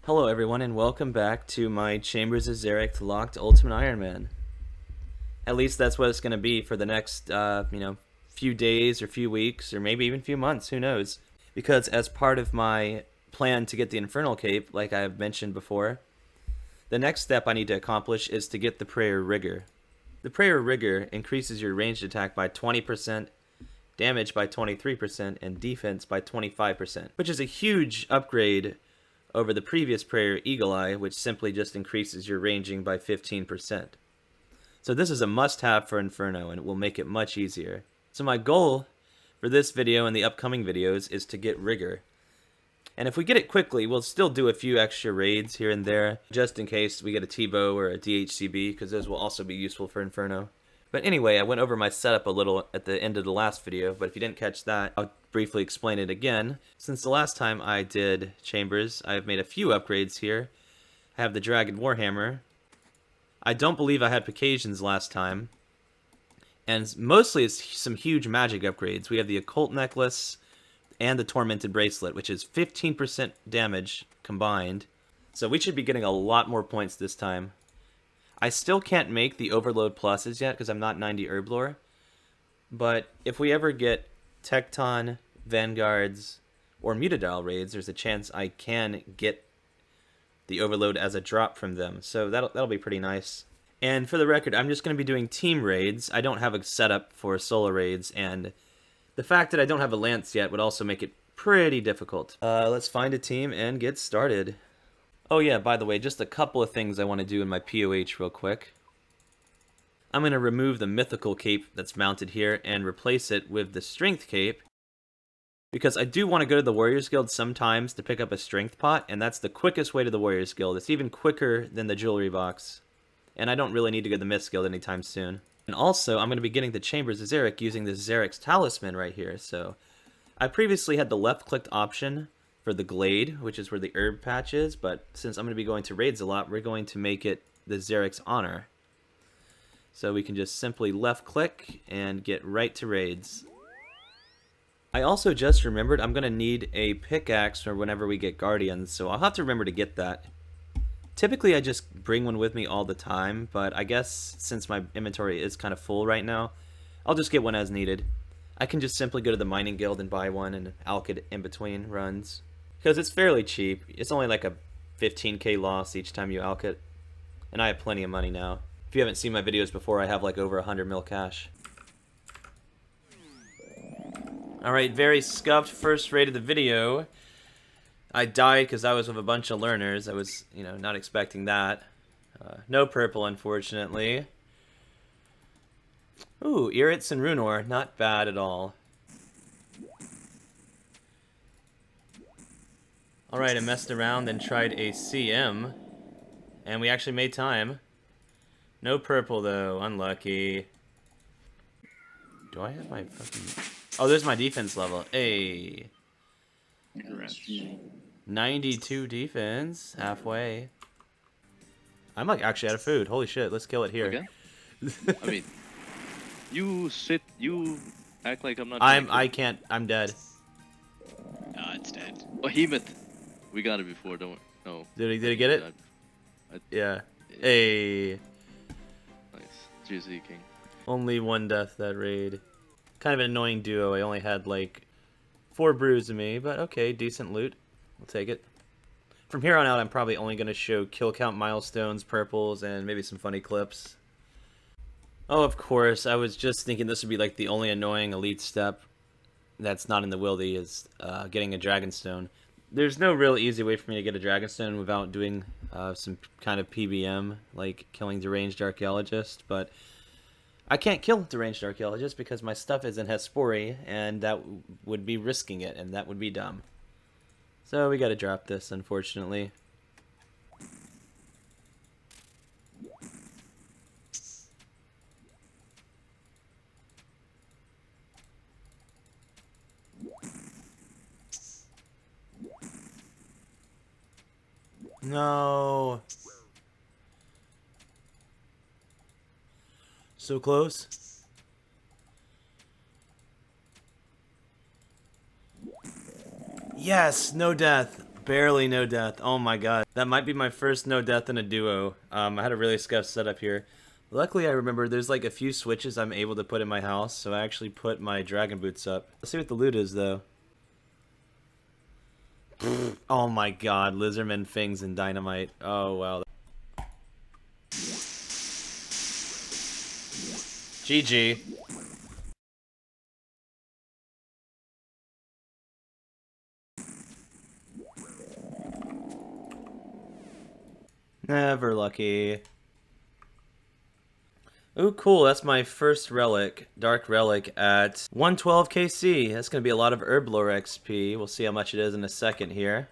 Hello everyone and welcome back to my Chambers of Xeric locked Ultimate Iron Man. At least that's what it's going to be for the next, few days or few weeks or maybe even few months, who knows. Because as part of my plan to get the Infernal Cape, like I've mentioned before, the next step I need to accomplish is to get the Prayer Rigour. The Prayer Rigour increases your ranged attack by 20%, damage by 23%, and defense by 25%, which is a huge upgrade over the previous prayer Eagle Eye, which simply just increases your ranging by 15%. So this is a must-have for Inferno, and it will make it much easier. So my goal for this video and the upcoming videos is to get Rigour. And if we get it quickly, we'll still do a few extra raids here and there, just in case we get a T-Bow or a DHCB, because those will also be useful for Inferno. But anyway, I went over my setup a little at the end of the last video, but if you didn't catch that, I'll briefly explain it again. Since the last time I did Chambers, I've made a few upgrades here. I have the Dragon Warhammer. I don't believe I had Picasians last time. And mostly it's some huge magic upgrades. We have the Occult Necklace and the Tormented Bracelet, which is 15% damage combined. So we should be getting a lot more points this time. I still can't make the Overload Pluses yet because I'm not 90 Herblore. But if we ever get Tecton, Vanguards, or Mutadile raids, there's a chance I can get the Overload as a drop from them. So that'll be pretty nice. And for the record, I'm just going to be doing team raids. I don't have a setup for solo raids, and the fact that I don't have a lance yet would also make it pretty difficult. Let's find a team and get started. Oh yeah, by the way, just a couple of things I want to do in my POH real quick. I'm going to remove the mythical cape that's mounted here and replace it with the strength cape, because I do want to go to the Warriors Guild sometimes to pick up a strength pot, and that's the quickest way to the Warriors Guild. It's even quicker than the jewelry box, and I don't really need to go to the Myths Guild anytime soon. And also, I'm going to be getting the Chambers of Xeric using this Xeric's Talisman right here. So I previously had the left-clicked option for the Glade, which is where the herb patch is, but since I'm going to be going to raids a lot, we're going to make it the Xeric's Honor. So we can just simply left-click and get right to raids. I also just remembered I'm going to need a pickaxe for whenever we get Guardians, so I'll have to remember to get that. Typically I just bring one with me all the time, but I guess since my inventory is kind of full right now, I'll just get one as needed. I can just simply go to the Mining Guild and buy one and alch it in between runs, because it's fairly cheap. It's only like a 15k loss each time you alch it, and I have plenty of money now. If you haven't seen my videos before, I have like over 100 mil cash. Alright, very scuffed first raid of the video. I died because I was with a bunch of learners. I was, not expecting that. No purple, unfortunately. Ooh, Irits and Runecape, not bad at all. Alright, I messed around and tried a CM, and we actually made time. No purple, though. Unlucky. Do I have my fucking... Oh, there's my defense level. Hey. 92 defense. Halfway. I'm like actually out of food. Holy shit, let's kill it here. Okay. I mean, you act like I'm not. I can't. I'm dead. It's dead. Behemoth. We got it before, don't we? No. Did he get it? Yeah. Hey. Nice. GZ King. Only one death that raid. Kind of an annoying duo. I only had like 4 brews of me, but okay, decent loot. I'll take it. From here on out, I'm probably only going to show kill count milestones, purples, and maybe some funny clips. Oh, of course, I was just thinking this would be like the only annoying elite step that's not in the wildy is getting a Dragonstone. There's no real easy way for me to get a Dragonstone without doing some kind of PBM, like killing Deranged Archaeologist, but I can't kill Deranged Archaeologist because my stuff is in Hespori, and that would be risking it, and that would be dumb. So we gotta drop this, unfortunately. No. So close. Yes, no death. Barely no death. Oh my god. That might be my first no death in a duo. I had a really scuffed setup here. Luckily, I remember there's like a few switches I'm able to put in my house, so I actually put my dragon boots up. Let's see what the loot is, though. Oh my god, lizardmen, fangs, and dynamite. Oh wow. GG. Never lucky. Ooh, cool. That's my first relic, Dark Relic, at 112 KC. That's going to be a lot of Herblore XP. We'll see how much it is in a second here.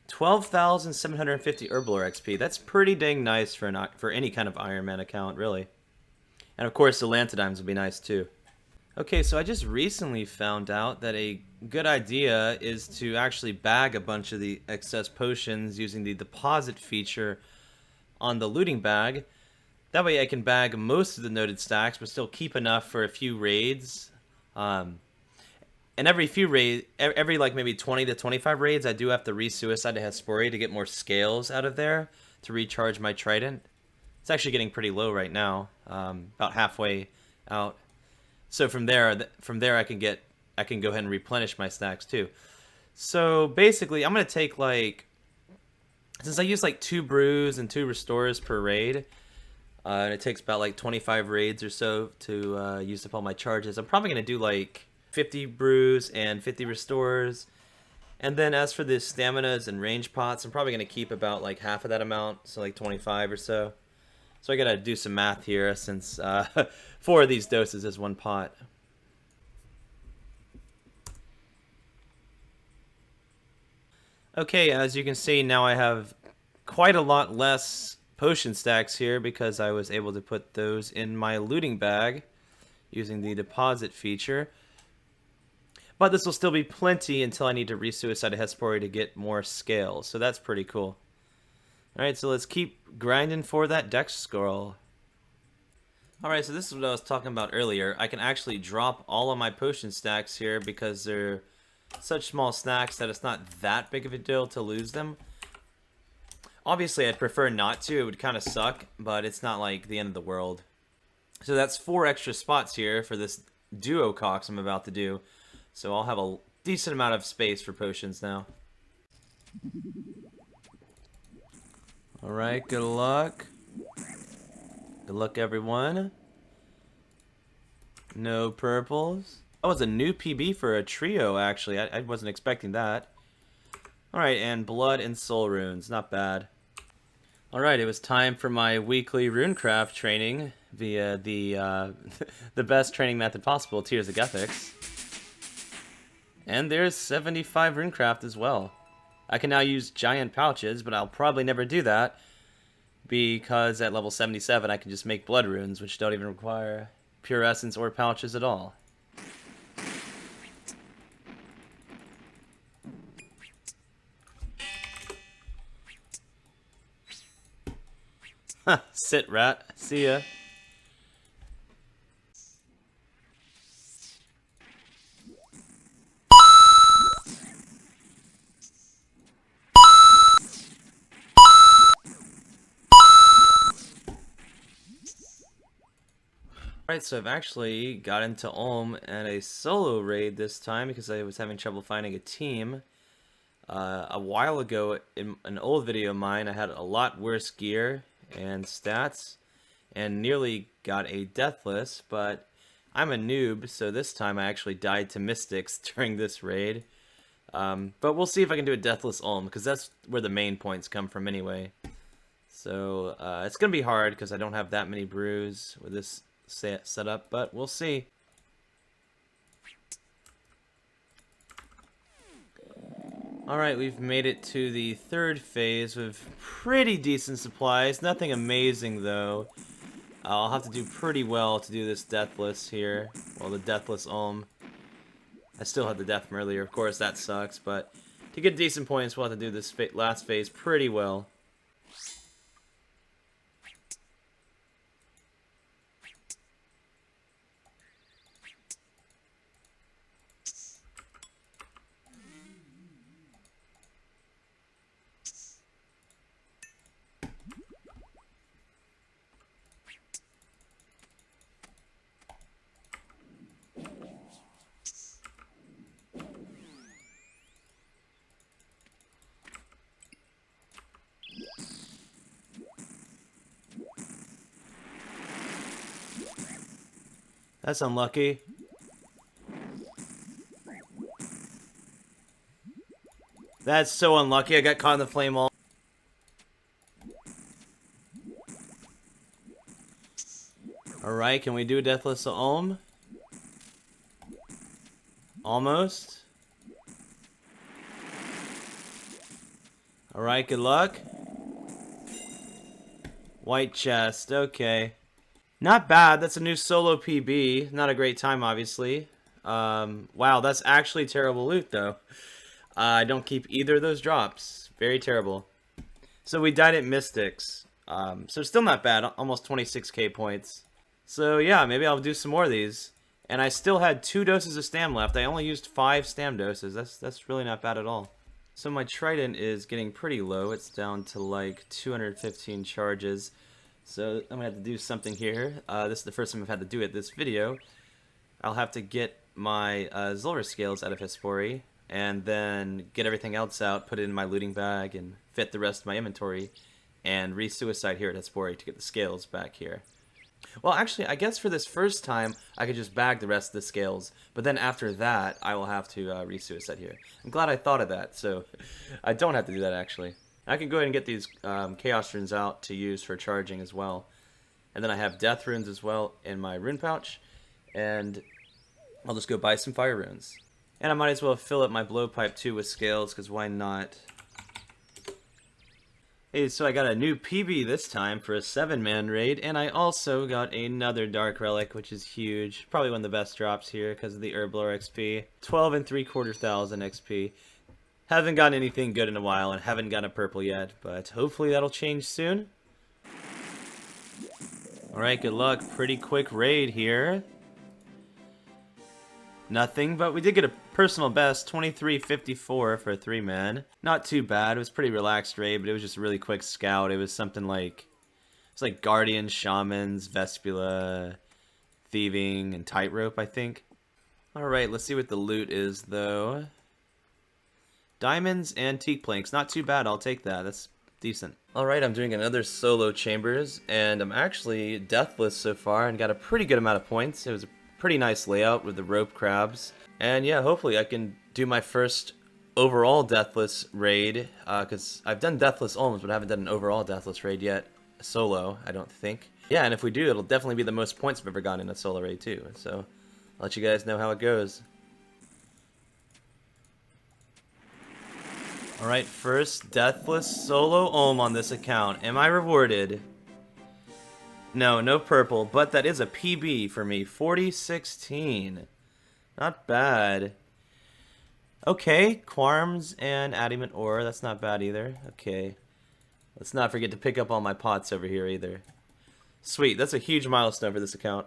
12,750 Herblore XP. That's pretty dang nice for any kind of Iron Man account, really. And of course, the Lantidimes would be nice too. Okay, so I just recently found out that a good idea is to actually bag a bunch of the excess potions using the deposit feature on the looting bag. That way I can bag most of the noted stacks, but still keep enough for a few raids. And every like maybe 20 to 25 raids, I do have to re-suicide to Hespori to get more scales out of there to recharge my trident. It's actually getting pretty low right now, about halfway out. So from there I can go ahead and replenish my stacks too. So basically, I'm gonna take since I use like 2 brews and 2 restores per raid, and it takes about like 25 raids or so to use up all my charges. I'm probably gonna do like 50 brews and 50 restores. And then as for the staminas and range pots, I'm probably gonna keep about like half of that amount, so like 25 or so. So I gotta do some math here since 4 of these doses is 1 pot. Okay, as you can see, now I have quite a lot less potion stacks here because I was able to put those in my looting bag using the deposit feature. But this will still be plenty until I need to re-suicide a Hespori to get more scales, so that's pretty cool. Alright, so let's keep grinding for that dex scroll. Alright, so this is what I was talking about earlier. I can actually drop all of my potion stacks here because they're such small stacks that it's not that big of a deal to lose them. Obviously, I'd prefer not to. It would kind of suck, but it's not like the end of the world. So that's 4 extra spots here for this duo cox I'm about to do. So I'll have a decent amount of space for potions now. Alright, good luck. Good luck, everyone. No purples. That was a new PB for a trio, actually. I wasn't expecting that. Alright, and blood and soul runes. Not bad. Alright, it was time for my weekly runecraft training via the the best training method possible, Tears of Gethics. And there's 75 runecraft as well. I can now use giant pouches, but I'll probably never do that because at level 77 I can just make blood runes, which don't even require pure essence or pouches at all. Sit, rat. See ya. Alright, so I've actually got into Ulm and a solo raid this time because I was having trouble finding a team. A while ago, in an old video of mine, I had a lot worse gear and stats and nearly got a deathless, but I'm a noob, so this time I actually died to mystics during this raid. But we'll see if I can do a deathless Ulm, because that's where the main points come from anyway. So it's going to be hard because I don't have that many brews with this setup, but we'll see. Alright, we've made it to the 3rd phase with pretty decent supplies. Nothing amazing, though. I'll have to do pretty well to do this deathless here. Well, the deathless Ulm. I still had the death from earlier. Of course, that sucks, but to get decent points, we'll have to do this last phase pretty well. That's unlucky. That's so unlucky. I got caught in the flame wall. Alright, can we do Deathless Ulm? Almost. Alright, good luck. White chest, okay. Not bad, that's a new solo PB. Not a great time, obviously. Wow, that's actually terrible loot, though. I don't keep either of those drops. Very terrible. So we died at Mystics. So still not bad, almost 26k points. So yeah, maybe I'll do some more of these. And I still had 2 doses of stam left. I only used 5 stam doses. That's really not bad at all. So my trident is getting pretty low. It's down to like 215 charges. So I'm gonna have to do something here. This is the first time I've had to do it this video. I'll have to get my Zulrah scales out of Hespori, and then get everything else out, put it in my looting bag, and fit the rest of my inventory, and re-suicide here at Hespori to get the scales back here. Well, actually, I guess for this first time, I could just bag the rest of the scales, but then after that, I will have to re-suicide here. I'm glad I thought of that, so I don't have to do that, actually. I can go ahead and get these Chaos Runes out to use for charging as well. And then I have Death Runes as well in my rune pouch, and I'll just go buy some Fire Runes. And I might as well fill up my blowpipe too with scales, because why not? Hey, so I got a new PB this time for a 7-man raid, and I also got another Dark Relic, which is huge. Probably one of the best drops here because of the Herblore XP. 12 3,400 XP. Haven't gotten anything good in a while, and haven't gotten a purple yet, but hopefully that'll change soon. Alright, good luck. Pretty quick raid here. Nothing, but we did get a personal best, 23.54 for a 3-man. Not too bad. It was a pretty relaxed raid, but it was just a really quick scout. It was something like, it's like Guardians, Shamans, Vespula, Thieving, and Tightrope, I think. Alright, let's see what the loot is, though. Diamonds, Antique Planks. Not too bad, I'll take that. That's decent. Alright, I'm doing another solo Chambers, and I'm actually deathless so far, and got a pretty good amount of points. It was a pretty nice layout with the rope crabs. And yeah, hopefully I can do my first overall deathless raid, because I've done deathless Ulms, but I haven't done an overall deathless raid yet. Solo, I don't think. Yeah, and if we do, it'll definitely be the most points I've ever gotten in a solo raid too. So, I'll let you guys know how it goes. Alright, first deathless solo Ulm on this account. Am I rewarded? No, no purple, but that is a PB for me. 4016. Not bad. Okay, Quarms and Adamant Ore. That's not bad either. Okay. Let's not forget to pick up all my pots over here either. Sweet, that's a huge milestone for this account.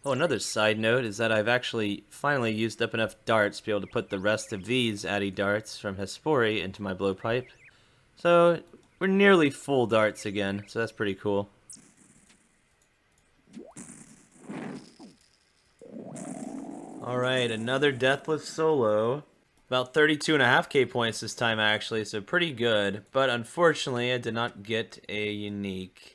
Oh, another side note is that I've actually finally used up enough darts to be able to put the rest of these Addy darts from Hespori into my blowpipe. So, we're nearly full darts again, so that's pretty cool. Alright, another deathless solo. About 32.5k points this time actually, so pretty good. But unfortunately, I did not get a unique.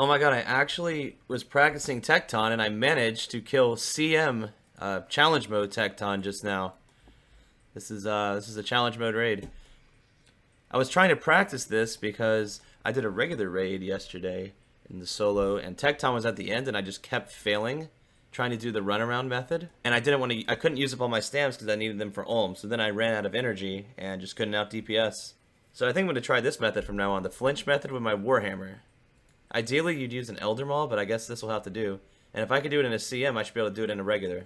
Oh my god, I actually was practicing Tecton and I managed to kill CM challenge mode Tecton just now. This is a challenge mode raid. I was trying to practice this because I did a regular raid yesterday in the solo, and Tecton was at the end, and I just kept failing trying to do the runaround method. And I didn't want to. I couldn't use up all my stamps because I needed them for Ulm. So then I ran out of energy and just couldn't out DPS. So I think I'm going to try this method from now on, the flinch method with my Warhammer. Ideally, you'd use an Elder Maul, but I guess this will have to do. And if I could do it in a CM, I should be able to do it in a regular.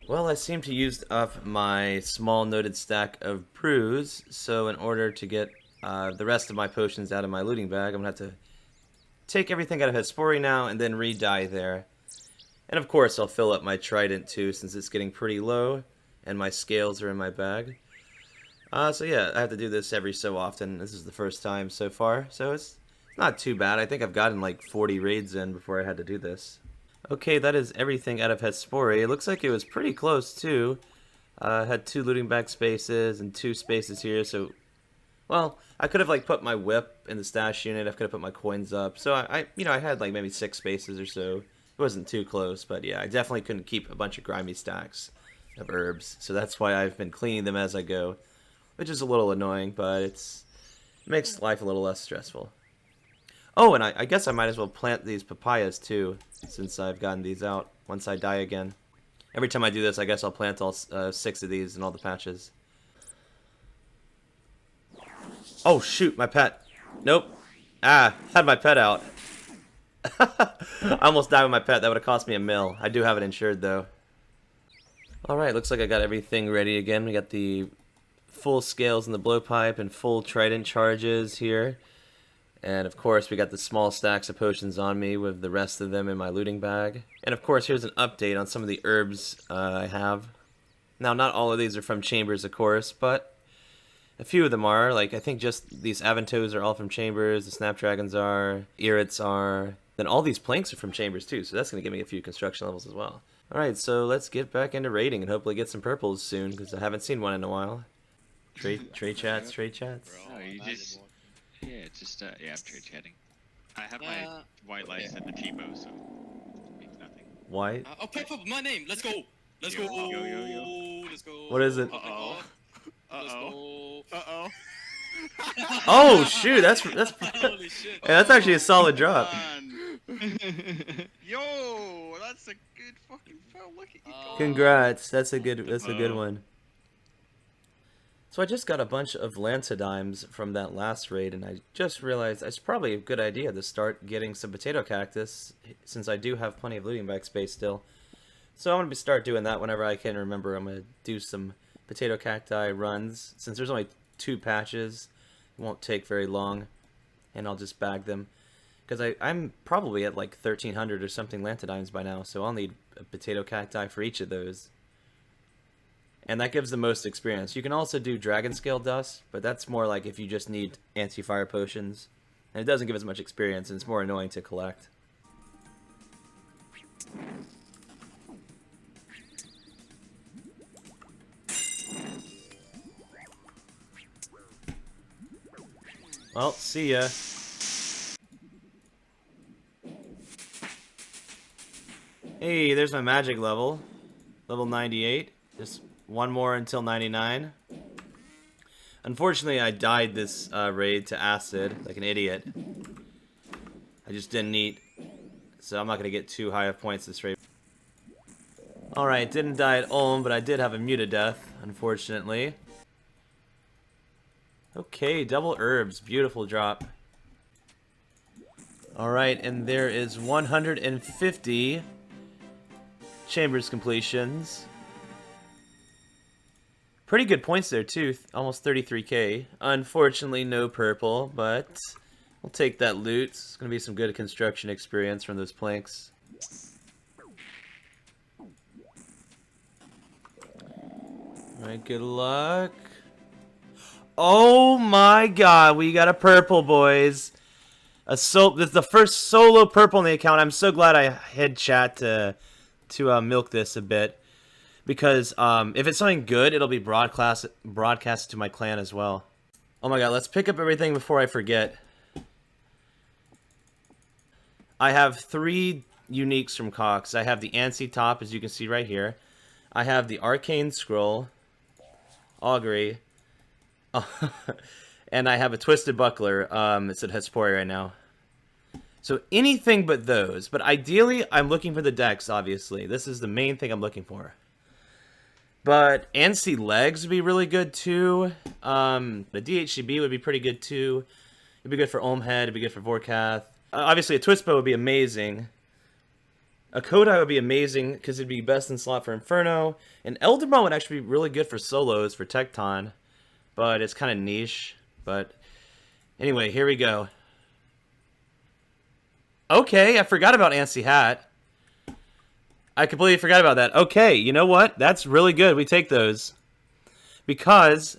Well, I seem to use up my small noted stack of brews, so in order to get the rest of my potions out of my looting bag, I'm going to have to take everything out of Hespori now and then re-dye there. And of course, I'll fill up my trident too, since it's getting pretty low, and my scales are in my bag. So yeah, I have to do this every so often. This is the first time so far, so it's not too bad. I think I've gotten like 40 raids in before I had to do this. Okay, that is everything out of Hespori. It looks like it was pretty close too. Had 2 looting bag spaces and 2 spaces here, so... Well, I could have, like, put my whip in the stash unit. I could have put my coins up. So, I had, like, maybe 6 spaces or so. It wasn't too close, but yeah, I definitely couldn't keep a bunch of grimy stacks of herbs. So that's why I've been cleaning them as I go, which is a little annoying, but it makes life a little less stressful. Oh, and I guess I might as well plant these papayas, too, since I've gotten these out once I die again. Every time I do this, I guess I'll plant all 6 of these in all the patches. Oh, shoot, my pet. Nope. Ah, had my pet out. I almost died with my pet. That would have cost me $1 mil. I do have it insured, though. Alright, looks like I got everything ready again. We got the full scales in the blowpipe and full trident charges here. And of course, we got the small stacks of potions on me with the rest of them in my looting bag. And of course, here's an update on some of the herbs I have. Now, not all of these are from Chambers, of course, but a few of them are. Like, I think just these Aventos are all from Chambers, the Snapdragons are, Irits are. Then all these planks are from Chambers too, so that's going to give me a few construction levels as well. Alright, so let's get back into raiding and hopefully get some purples soon, because I haven't seen one in a while. Trade chats. Bro, you just... Yeah, just, yeah, I'm trade chatting. I have my white lights and the T-bow, so it means nothing. White? Okay, put my name. Let's go. Let's go. Yo. Let's go. What is it? Uh-oh. Let's go. Uh-oh. Oh shoot, that's Holy shit. hey, that's actually a solid drop. Yo, that's a good fucking throw. Look at you go. Congrats, that's a good one. So I just got a bunch of Lancidimes from that last raid, and I just realized it's probably a good idea to start getting some potato cactus, since I do have plenty of looting bag space still. So I'm going to start doing that whenever I can remember. I'm going to do some potato cacti runs. Since there's only 2 patches, it won't take very long, and I'll just bag them. Because I'm probably at like 1,300 or something Lancidimes by now, so I'll need a potato cacti for each of those. And that gives the most experience. You can also do dragon scale dust, but that's more like if you just need anti-fire potions. And it doesn't give as much experience, and it's more annoying to collect. Well, see ya. Hey, there's my magic level. Level 98. Just one more until 99. Unfortunately, I died this raid to acid, like an idiot. I just didn't eat, so I'm not going to get too high of points this raid. Alright, didn't die at Ulm, but I did have a mutadeath, unfortunately. Okay, double herbs. Beautiful drop. Alright, and there is 150 Chambers completions. Pretty good points there, too. Almost 33k. Unfortunately, no purple, but we'll take that loot. It's going to be some good construction experience from those planks. Alright, good luck. Oh my god, we got a purple, boys. This is the first solo purple in the account. I'm so glad I had chat to milk this a bit. Because if it's something good, it'll be broadcast to my clan as well. Oh my god, let's pick up everything before I forget. I have 3 uniques from Cox. I have the Ansi top, as you can see right here. I have the Arcane Scroll, Augury, and I have a Twisted Buckler. It's at Hespori right now. So anything but those. But ideally, I'm looking for the dex, obviously. This is the main thing I'm looking for. But Ansi legs would be really good too. The DHCB would be pretty good too. It'd be good for Olmhead. It'd be good for Vorkath. Obviously, a Twist Bow would be amazing. A Kodai would be amazing because it'd be best in slot for Inferno. And Eldermon would actually be really good for solos for Tecton. But it's kind of niche. But anyway, here we go. Okay, I forgot about Ansi Hat. I completely forgot about that. Okay, you know what? That's really good. We take those. Because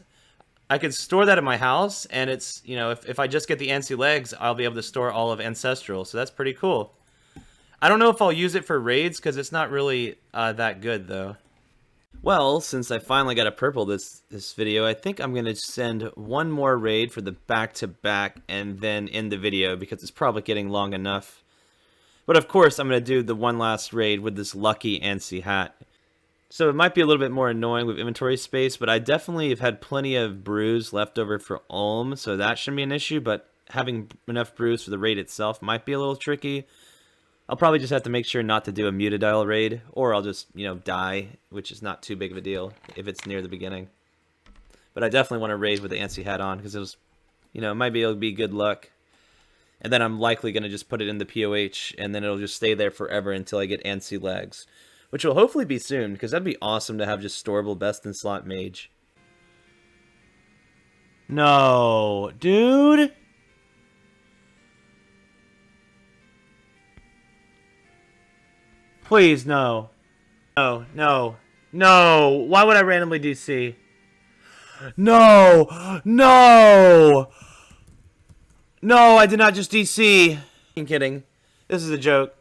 I could store that in my house, and it's, you know, if I just get the Ansi legs, I'll be able to store all of Ancestral. So that's pretty cool. I don't know if I'll use it for raids, because it's not really that good, though. Well, since I finally got a purple this video, I think I'm going to send one more raid for the back-to-back and then end the video because it's probably getting long enough. But of course, I'm going to do the one last raid with this lucky ANSI hat. So it might be a little bit more annoying with inventory space, but I definitely have had plenty of brews left over for Ulm, so that shouldn't be an issue, but having enough brews for the raid itself might be a little tricky. I'll probably just have to make sure not to do a Mutadile raid, or I'll just, die, which is not too big of a deal if it's near the beginning. But I definitely want to raid with the ANSI hat on, because it was, it might be able to be good luck. And then I'm likely going to just put it in the POH, and then it'll just stay there forever until I get ANSI legs. Which will hopefully be soon, because that'd be awesome to have just storable best-in-slot mage. No, dude! Please, no. No, no, no! Why would I randomly DC? No! No! No, I did not just DC! I'm kidding. This is a joke.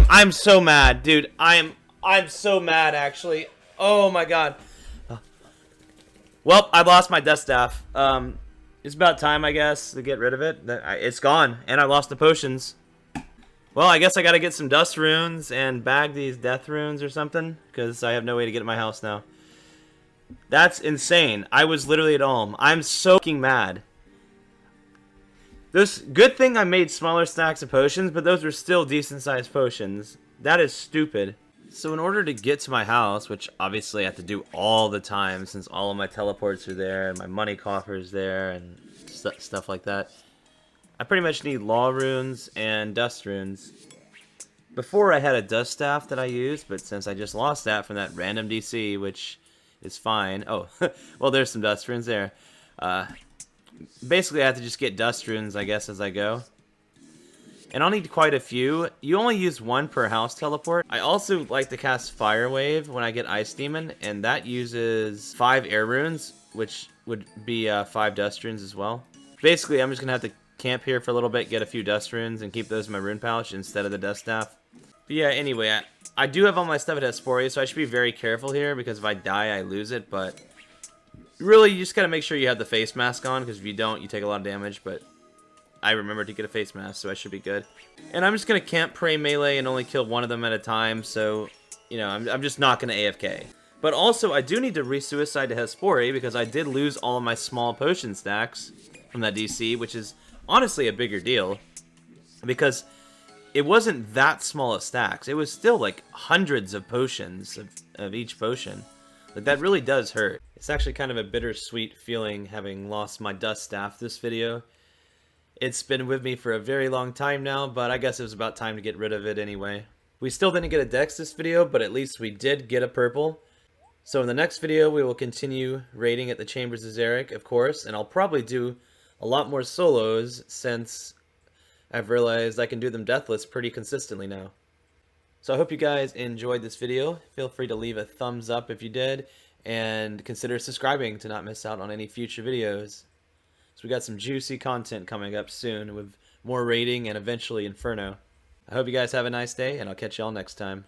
I'm so mad, dude. I'm so mad, actually. Oh my god. Well, I lost my death staff. It's about time, I guess, to get rid of it. It's gone, and I lost the potions. Well, I guess I gotta get some dust runes and bag these death runes or something, because I have no way to get to my house now. That's insane. I was literally at Ulm. I'm so fucking mad. This good thing I made smaller stacks of potions, but those were still decent-sized potions. That is stupid. So in order to get to my house, which obviously I have to do all the time since all of my teleports are there and my money coffer is there and stuff like that, I pretty much need law runes and dust runes. Before I had a dust staff that I used, but since I just lost that from that random DC, which is fine. Oh, well, there's some dust runes there. Basically, I have to just get dust runes, I guess, as I go. And I'll need quite a few. You only use one per house teleport. I also like to cast Fire Wave when I get Ice Demon, and that uses 5 air runes, which would be 5 dust runes as well. Basically, I'm just going to have to camp here for a little bit, get a few dust runes, and keep those in my rune pouch instead of the dust staff. But yeah, anyway, I do have all my stuff at Hesperia, so I should be very careful here, because if I die, I lose it, but really, you just gotta make sure you have the face mask on, because if you don't, you take a lot of damage, but I remembered to get a face mask, so I should be good. And I'm just gonna camp, pray melee, and only kill one of them at a time, so, I'm just not gonna AFK. But also, I do need to re-suicide to Hesperia, because I did lose all of my small potion stacks from that DC, which is honestly a bigger deal, because it wasn't that small of stacks. It was still like hundreds of potions of each potion. Like, that really does hurt. It's actually kind of a bittersweet feeling having lost my dust staff this video. It's been with me for a very long time now, but I guess it was about time to get rid of it anyway. We still didn't get a dex this video, but at least we did get a purple. So in the next video, we will continue raiding at the Chambers of Xeric, of course, and I'll probably do a lot more solos since I've realized I can do them deathless pretty consistently now. So I hope you guys enjoyed this video. Feel free to leave a thumbs up if you did, and consider subscribing to not miss out on any future videos. So we got some juicy content coming up soon with more raiding and eventually Inferno. I hope you guys have a nice day, and I'll catch y'all next time.